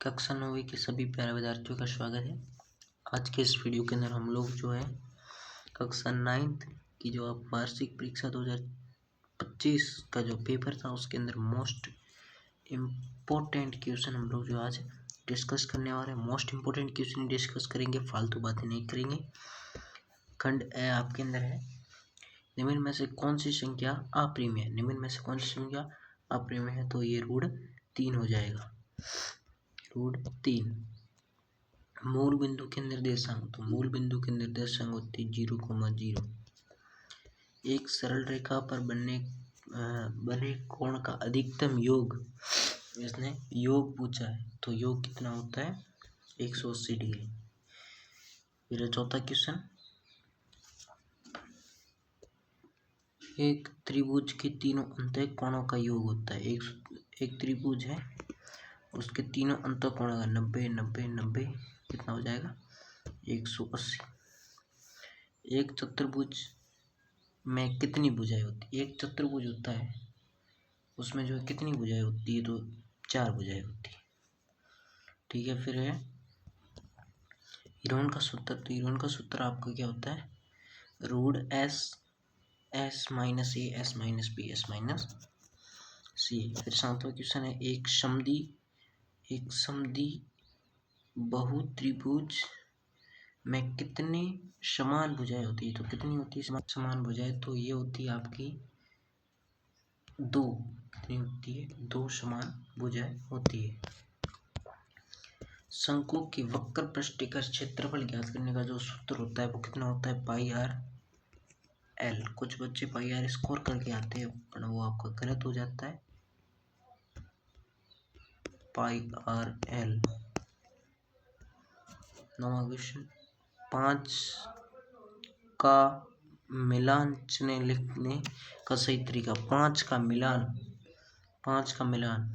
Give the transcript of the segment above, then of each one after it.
कक्षा 9वीं के सभी प्यारे विद्यार्थियों का स्वागत है। आज के इस वीडियो के अंदर हम लोग जो है कक्षा 9th की जो आप वार्षिक परीक्षा 2025 का जो पेपर था उसके अंदर मोस्ट इम्पोर्टेंट क्वेश्चन हम लोग जो आज डिस्कस करने वाले हैं। मोस्ट इम्पोर्टेंट क्वेश्चन डिस्कस करेंगे, फालतू बातें नहीं करेंगे। खंड ए आपके अंदर है, निम्न में से कौन सी संख्या अप्रिमेय है? निम्न में से कौन सी संख्या अप्रिमेय है? तो ये रूढ़ 3 हो जाएगा। रूढ़ 3, मूल बिंदु के निर्देशांक। तो मूल बिंदु के निर्देशांक होती है 0,0। एक सरल रेखा पर बने कोण का अधिकतम योग, इसने योग पूछा है तो योग कितना होता है? 180 डिग्री। फिर चौथा क्वेश्चन, एक त्रिभुज के तीनों अंतः कोणों का योग होता है। एक त्रिभुज है, उसके तीनों अंतः कोण का 90 90 90 कितना हो जाएगा? 180। एक चतुर्भुज में कितनी भुजाएं होती है? एक चतुर्भुज होता है उसमें जो है कितनी भुजाएं होती है? तो 4 भुजाएं होती है। ठीक है। फिर है हीरोन का सूत्र। तो हीरोन का सूत्र आपका क्या होता है? Root S minus A S minus B S minus C. फिर 7वां क्वेश्चन है, एक समद्वि बहुत्रिभुज में कितनी समान भुजाएं होती है? तो कितनी होती है समान भुजाएं? तो ये होती है आपकी 2। कितनी होती है? 2 समान भुजाएं होती है। शंकु की वक्र पृष्ठ का क्षेत्रफल ज्ञात करने का जो सूत्र होता है वो कितना होता है? पाई आर एल। कुछ बच्चे पाई आर स्कोर करके आते हैं पर वो आपका गलत हो जाता है। पाई आर एल। 9वां क्वेश्चन, 5 का मिलान चुने लिखने का सही तरीका। 5 का मिलान,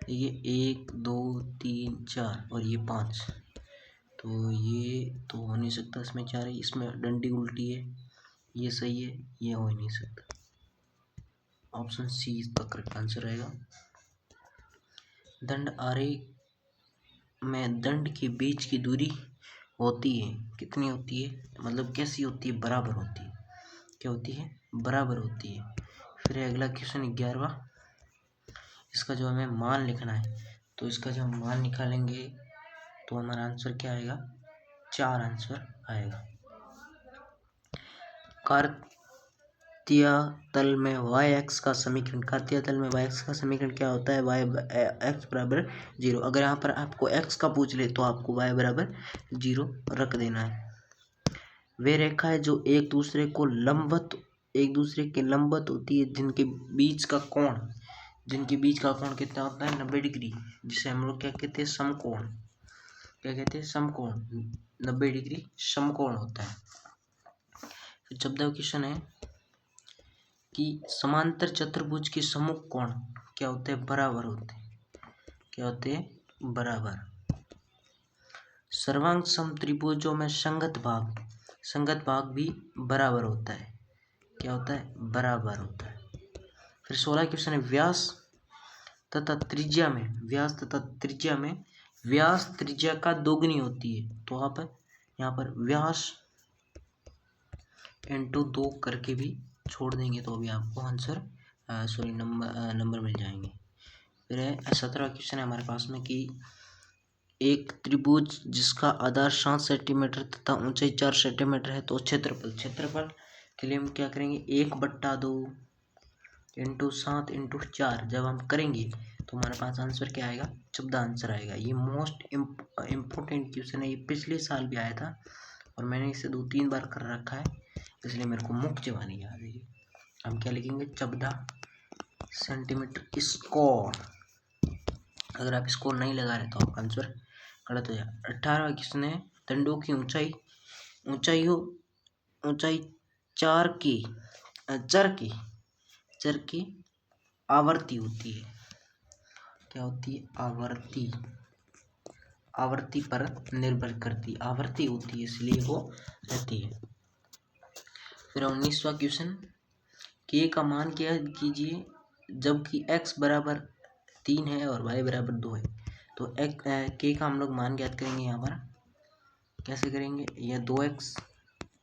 ये 1 2 3 4 और ये 5, तो ये तो हो नहीं सकता। इसमें 4 है, इसमें डंडी उल्टी है, ये सही है, ये हो ही नहीं सकता। ऑप्शन सी इसका करेक्ट आंसर रहेगा। दंड आरेख में दंड के बीच की दूरी होती है, कितनी होती है? मतलब कैसी होती है? बराबर होती है। क्या होती है? बराबर होती है। फिर अगला क्वेश्चन 11वां, इसका जो हमें मान लिखना है तो इसका जब हम मान निकालेंगे तो हमारा आंसर क्या आएगा? 4 आंसर आएगा। कार्तीय तल में y का समीकरण क्या होता है? y x बराबर 0। अगर यहाँ पर आपको x का पूछ ले तो आपको y बराबर 0 रख देना है। वे रेखाएं जो एक दूसरे के लंबवत होती है, जिनके बीच का कोण कितना होता है? 90 डिग्री, जिसे हम लोग क्या कहते हैं? समकोण। क्या कहते हैं? समकोण। 90 डिग्री समकोण होता है। फिर 14वां क्वेश्चन है कि समांतर चतुर्भुज के सम्मुख कोण क्या होते हैं? बराबर होते हैं। क्या होते हैं? बराबर। सर्वांग समत्रिभुजों में संगत भाग भी बराबर होता है। क्या होता है? बराबर होता है। फिर 16 क्वेश्चन है, व्यास तथा त्रिज्या का दोगुनी होती है। तो आप यहाँ पर व्यास इंटू 2 करके भी छोड़ देंगे तो अभी आपको आंसर नंबर मिल जाएंगे। फिर 17वां क्वेश्चन है हमारे पास में कि एक त्रिभुज जिसका आधार 7 सेंटीमीटर तथा ऊंचाई 4 सेंटीमीटर है, तो क्षेत्रफल के लिए हम क्या करेंगे? 1/2 इंटू 7 इंटू 4 जब हम करेंगे तो हमारे पास आंसर क्या आएगा? 14 आंसर आएगा। ये मोस्ट इम्पोर्टेंट क्वेश्चन है, ये पिछले साल भी आया था और मैंने इसे 2-3 बार कर रखा है, इसलिए मेरे को मुख्य वाली याद है। हम क्या लिखेंगे? 14 सेंटीमीटर स्क्वायर। अगर आप स्कोर नहीं लगा रहे तो आपका आंसर गलत हो जाएगा। 18वां क्वेश्चन है, दंडों की ऊंचाई चर की आवर्ती होती है। क्या होती है? आवर्ती पर निर्भर करती, आवर्ती होती है इसलिए वो रहती है। फिर 19वां क्वेश्चन, k का मान क्या कीजिए जबकि x बराबर 3 है और y बराबर 2 है। तो के का हम लोग मान ज्ञात करेंगे। यहाँ पर कैसे करेंगे, यह 2x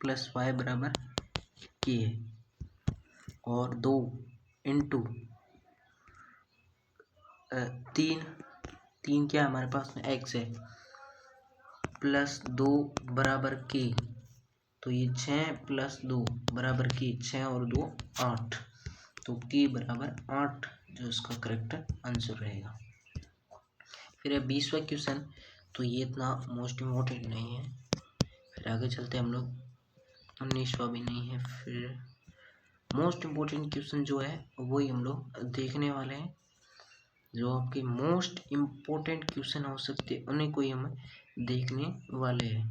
+ y बराबर के है और 2 इंटू 3 क्या हमारे पास में x है +2 बराबर के, तो ये 6 + 2 बराबर के, 6 और 2 8, तो के बराबर 8 जो इसका करेक्ट आंसर रहेगा। फिर है 20वां क्वेश्चन, तो ये इतना मोस्ट इम्पोर्टेंट नहीं है। फिर आगे चलते हम लोग, 19वां भी नहीं है। फिर मोस्ट इम्पोर्टेंट क्वेश्चन जो है वही हम लोग देखने वाले हैं। जो आपके मोस्ट इम्पोर्टेंट क्वेश्चन हो सकते हैं उन्हीं को ही हम देखने वाले हैं।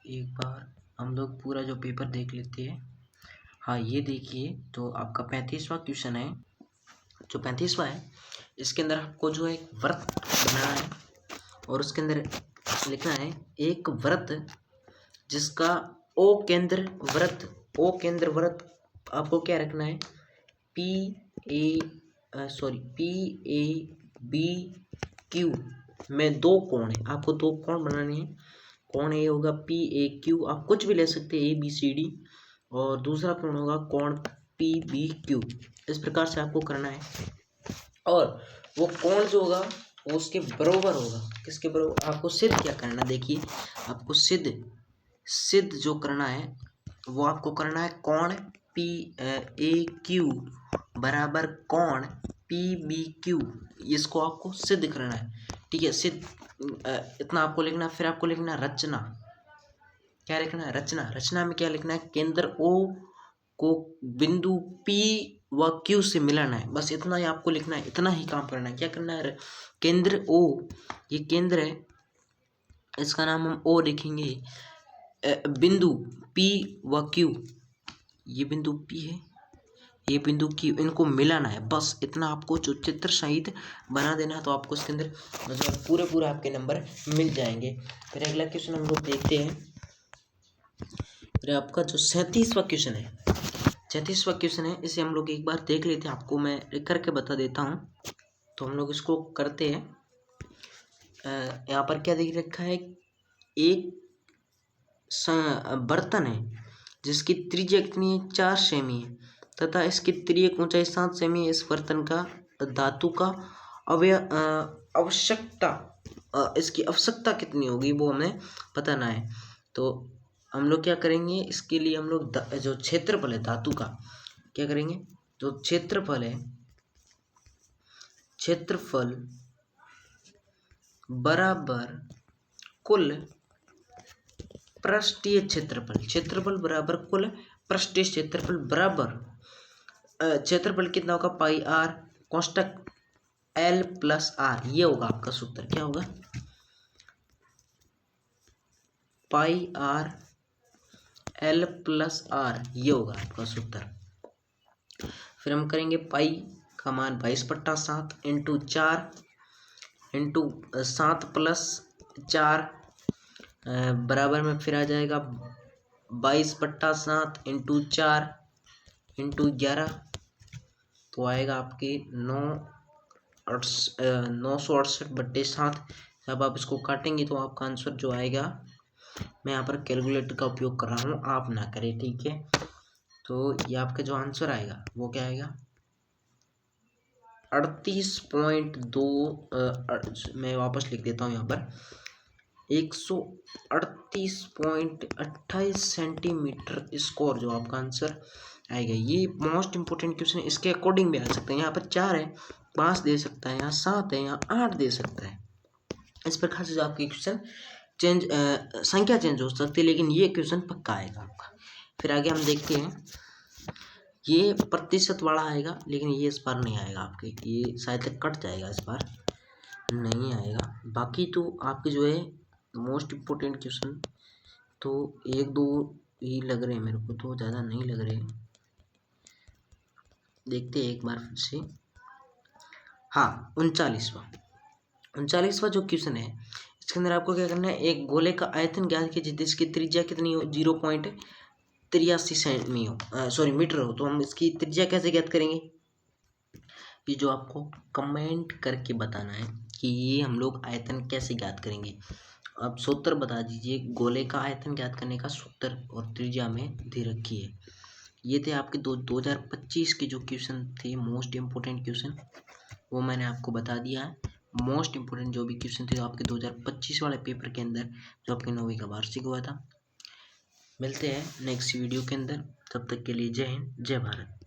एक बार हम लोग पूरा जो पेपर देख लेते हैं। हाँ, ये देखिए, तो आपका 35वां क्वेश्चन है। जो 35वां है, इसके अंदर आपको जो है एक व्रत बनाना है और उसके अंदर लिखना है एक व्रत जिसका ओ केंद्र व्रत आपको क्या रखना है, PABQ में 2 कोण है। आपको 2 कोण बनाने हैं। कोण ए होगा PAQ, आप कुछ भी ले सकते हैं ABCD, और दूसरा कोण होगा कोण PBQ। इस प्रकार से आपको करना है और वो कोण जो होगा वो उसके बराबर होगा। किसके बराबर? आपको सिद्ध क्या करना, देखिए आपको सिद्ध जो करना है वो आपको करना है कोण PAQ बराबर कोण PBQ, इसको आपको सिद्ध करना है। ठीक है, सिद्ध इतना आपको लिखना है। फिर आपको लिखना है रचना। क्या लिखना है? रचना में क्या लिखना है, केंद्र O को बिंदु P व Q से मिलाना है। बस इतना ही आपको लिखना है, इतना ही काम करना है। क्या करना है, केंद्र O, ये केंद्र है, इसका नाम हम O लिखेंगे। बिंदु P व Q, ये बिंदु P है, ये बिंदु Q, इनको मिलाना है। बस इतना आपको जो चित्र सहित बना देना है, तो आपको इसके अंदर मतलब पूरे आपके नंबर मिल जाएंगे। फिर अगला क्वेश्चन हम लोग देखते हैं। फिर आपका जो 37वां क्वेश्चन है, 37वां क्वेश्चन है, इसे हम लोग एक बार देख लेते हैं। आपको मैं लिख करके बता देता हूँ, तो हम लोग इसको करते हैं। यहाँ पर क्या देख रखा है, एक बर्तन है जिसकी त्रिज्या कितनी है, 4 सेमी है तथा इसकी तिर्यक ऊंचाई 7 सेमी है। इस बर्तन का धातु का आवश्यकता इसकी आवश्यकता कितनी होगी वो हमें बताना है। तो हम लोग क्या करेंगे, इसके लिए हम लोग जो क्षेत्रफल है धातु का क्या करेंगे, जो क्षेत्रफल है, क्षेत्रफल बराबर कुल पृष्ठीय क्षेत्रफल, क्षेत्रफल बराबर कुल पृष्ठीय क्षेत्रफल बराबर क्षेत्रफल कितना होगा, पाई आर कोष्टक L + R, ये होगा आपका सूत्र। क्या होगा, पाई आर L + R, ये होगा आपका सूत्र। फिर हम करेंगे पाई का मान 22/7 इंटू 4 इंटू 7 + 4 बराबर में फिर आ जाएगा 22/7 इंटू 4 इंटू 11, तो आएगा आपके 968/7। जब आप इसको काटेंगे तो आपका आंसर जो आएगा, मैं यहाँ पर कैलकुलेटर का उपयोग कर रहा हूँ, आप ना करें, ठीक है। तो ये आपका जो आंसर आएगा वो क्या आएगा, 38.2, मैं वापस लिख देता हूँ यहाँ पर, 138.28 सेंटीमीटर स्क्वायर जो आपका आंसर आएगा। ये मोस्ट इंपोर्टेंट क्वेश्चन है, इसके अकॉर्डिंग भी आ सकते हैं। यहाँ पर 4 है, 5 दे सकता है, यहाँ 7 है, यहाँ 8 दे सकता है। इस प्रकार से जो आपके क्वेश्चन संख्या चेंज हो सकती है, लेकिन ये क्वेश्चन पक्का आएगा आपका। फिर आगे हम देखते हैं, ये प्रतिशत वाला आएगा, लेकिन ये इस बार नहीं आएगा आपके, ये शायद तक कट जाएगा, इस बार नहीं आएगा। बाकी तो आपके जो है मोस्ट इम्पोर्टेंट क्वेश्चन तो 1-2 ही लग रहे हैं मेरे को, तो ज़्यादा नहीं लग रहे हैं। देखते हैं एक बार फिर से। हाँ, 39वां जो क्वेश्चन है, इसके अंदर आपको क्या करना है, एक गोले का आयतन ज्ञात कीजिए जिसकी त्रिज्या कितनी हो, 0.83 सेमी हो, मीटर हो। तो हम इसकी त्रिज्या कैसे ज्ञात करेंगे, कि जो आपको कमेंट करके बताना है कि ये हम लोग आयतन कैसे ज्ञात करेंगे। आप सूत्र बता दीजिए, गोले का आयतन ज्ञात करने का सूत्र और त्रिज्या में दे रखी है। ये थे आपके 2025 के जो क्वेश्चन थे, मोस्ट इम्पोर्टेंट क्वेश्चन, वो मैंने आपको बता दिया है। मोस्ट इम्पोर्टेंट जो भी क्वेश्चन थे आपके 2025 वाले पेपर के अंदर, जो आपके 9वीं का वार्षिक हुआ था। मिलते हैं नेक्स्ट वीडियो के अंदर, तब तक के लिए जय हिंद, जय भारत।